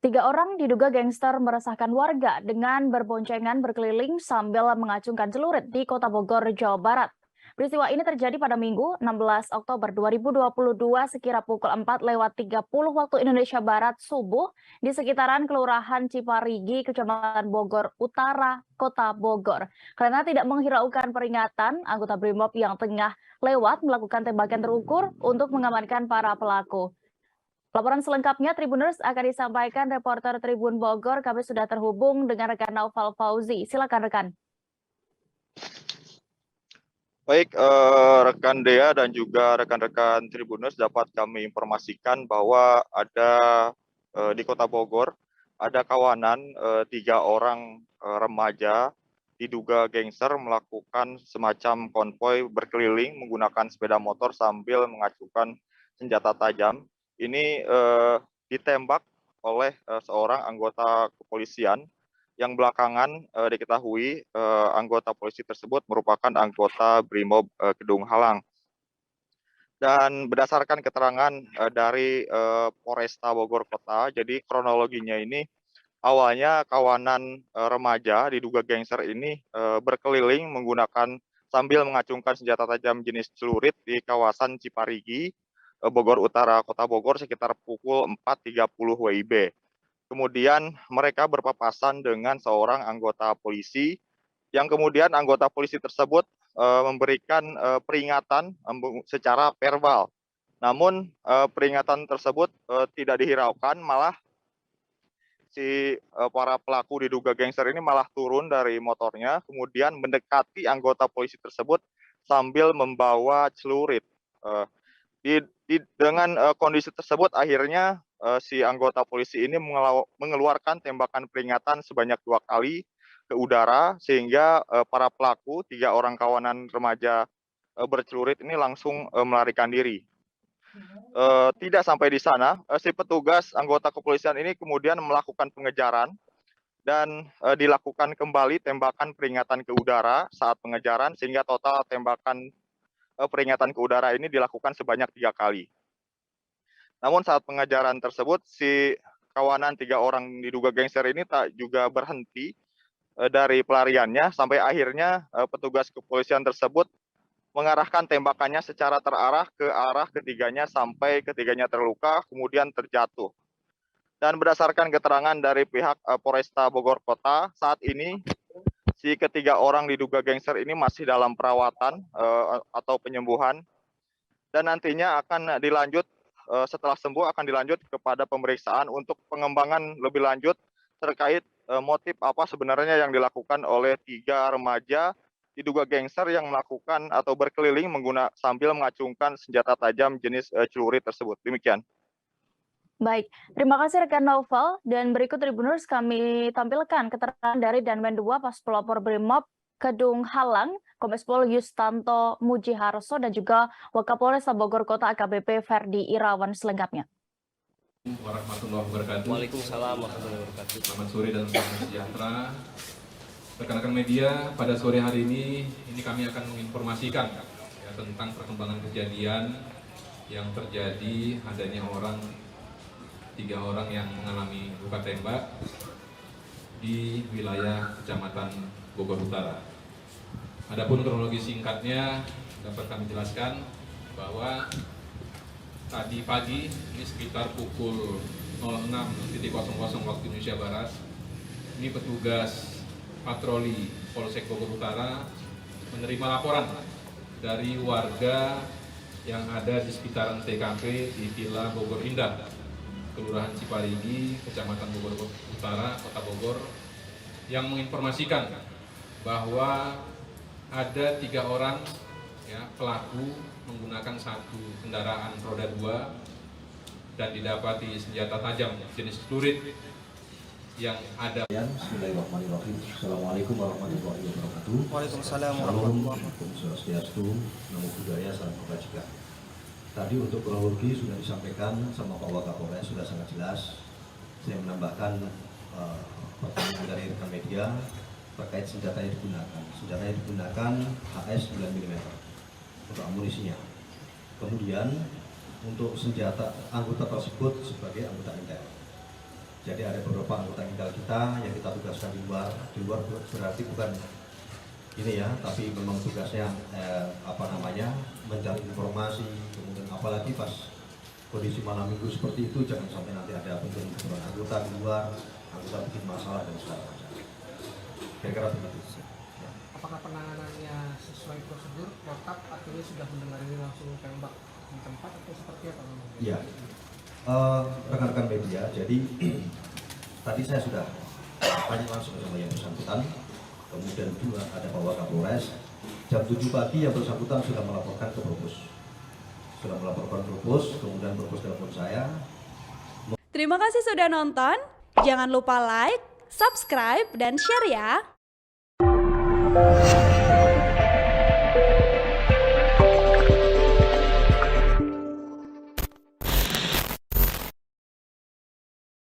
Tiga orang diduga gangster meresahkan warga dengan berboncengan berkeliling sambil mengacungkan celurit di Kota Bogor, Jawa Barat. Peristiwa ini terjadi pada Minggu 16 Oktober 2022 sekira pukul 4:30 waktu Indonesia Barat subuh di sekitaran Kelurahan Ciparigi, Kecamatan Bogor Utara, Kota Bogor. Karena tidak menghiraukan peringatan, anggota BRIMOB yang tengah lewat melakukan tembakan terukur untuk mengamankan para pelaku. Laporan selengkapnya Tribuners akan disampaikan reporter Tribun Bogor. Kami sudah terhubung dengan rekan Naufal Fauzi. Silakan rekan. Baik, rekan Dea dan juga rekan-rekan Tribuners dapat kami informasikan bahwa ada di Kota Bogor ada kawanan 3 orang remaja diduga gangster melakukan semacam konvoi berkeliling menggunakan sepeda motor sambil mengacungkan senjata tajam. Ini ditembak oleh seorang anggota kepolisian yang belakangan diketahui anggota polisi tersebut merupakan anggota BRIMOB Kedung Halang. Dan berdasarkan keterangan dari Polresta Bogor Kota, jadi kronologinya ini awalnya kawanan remaja diduga gangster ini berkeliling menggunakan sambil mengacungkan senjata tajam jenis celurit di kawasan Ciparigi, Bogor Utara, Kota Bogor sekitar pukul 4.30 WIB. Kemudian mereka berpapasan dengan seorang anggota polisi, yang kemudian anggota polisi tersebut memberikan peringatan secara verbal. Namun peringatan tersebut tidak dihiraukan, malah si para pelaku diduga gangster ini malah turun dari motornya, kemudian mendekati anggota polisi tersebut sambil membawa celurit. Dengan kondisi tersebut akhirnya si anggota polisi ini mengeluarkan tembakan peringatan sebanyak 2 kali ke udara sehingga para pelaku 3 orang kawanan remaja bercelurit ini langsung melarikan diri. Tidak sampai di sana, si petugas anggota kepolisian ini kemudian melakukan pengejaran dan dilakukan kembali tembakan peringatan ke udara saat pengejaran sehingga total tembakan peringatan ke udara ini dilakukan sebanyak 3 kali. Namun saat pengejaran tersebut, si kawanan 3 orang diduga gangster ini tak juga berhenti dari pelariannya sampai akhirnya petugas kepolisian tersebut mengarahkan tembakannya secara terarah ke arah ketiganya sampai ketiganya terluka kemudian terjatuh. Dan berdasarkan keterangan dari pihak Polresta Bogor Kota, saat ini si ketiga orang diduga gangster ini masih dalam perawatan atau penyembuhan dan nantinya akan dilanjut setelah sembuh akan dilanjut kepada pemeriksaan untuk pengembangan lebih lanjut terkait motif apa sebenarnya yang dilakukan oleh 3 remaja diduga gangster yang melakukan atau berkeliling sambil mengacungkan senjata tajam jenis celurit tersebut. Demikian. Baik, terima kasih rekan Naufal. Dan berikut Tribuners kami tampilkan keterangan dari Danmen 2 Pas Pelopor BRIMOB Kedung Halang, Kombes Pol Yustanto Mujiharso dan juga Wakapolresta Bogor Kota AKBP Ferdi Irawan selengkapnya. Warahmatullahi wabarakatuh. Waalaikumsalam warahmatullahi wabarakatuh. Selamat sore dan salam sejahtera. Rekan-rekan media, pada sore hari ini kami akan menginformasikan ya, tentang perkembangan kejadian yang terjadi adanya 3 orang yang mengalami luka tembak di wilayah Kecamatan Bogor Utara. Adapun kronologi singkatnya dapat kami jelaskan bahwa tadi pagi ini sekitar pukul 06.00 waktu Indonesia Barat, ini petugas patroli Polsek Bogor Utara menerima laporan dari warga yang ada di sekitaran TKP di Villa Bogor Indah, Kelurahan Ciparigi, Kecamatan Bogor Utara, Kota Bogor, yang menginformasikan bahwa ada 3 orang ya, pelaku menggunakan 1 kendaraan roda 2 dan didapati senjata tajam jenis celurit yang ada. Bismillahirrahmanirrahim. Assalamualaikum warahmatullahi wabarakatuh. Waalaikumsalam warahmatullahi wabarakatuh. Swastiastu, Namo Buddhaya, Salam Kebajikan. Tadi untuk kronologi sudah disampaikan sama Pak Wakapolres, sudah sangat jelas. Saya menambahkan pertanyaan dari rekan media terkait senjata yang digunakan. Senjata yang digunakan HS 9 mm untuk amunisinya. Kemudian untuk senjata anggota tersebut sebagai anggota intel. Jadi ada beberapa anggota intel kita yang kita tugaskan di luar. Di luar berarti bukan ini ya, tapi memang tugasnya mencari informasi, kemudian apalagi pas kondisi malam minggu seperti itu, jangan sampai nanti ada benturan anggota di luar, anggota bikin masalah dan segala macam. Kira-kira begitu. Ya. Apakah penanganannya sesuai prosedur, protap, artinya sudah mendengar ini langsung tembak di tempat atau seperti apa? Iya, rekan-rekan media, jadi tadi saya sudah tanya langsung sama yang bersangkutan, kemudian juga ada Pak Wakapolres. Jam 7 pagi yang bersangkutan sudah melaporkan ke Propos. Kemudian Propos telepon saya. Terima kasih sudah nonton. Jangan lupa like, subscribe, dan share ya.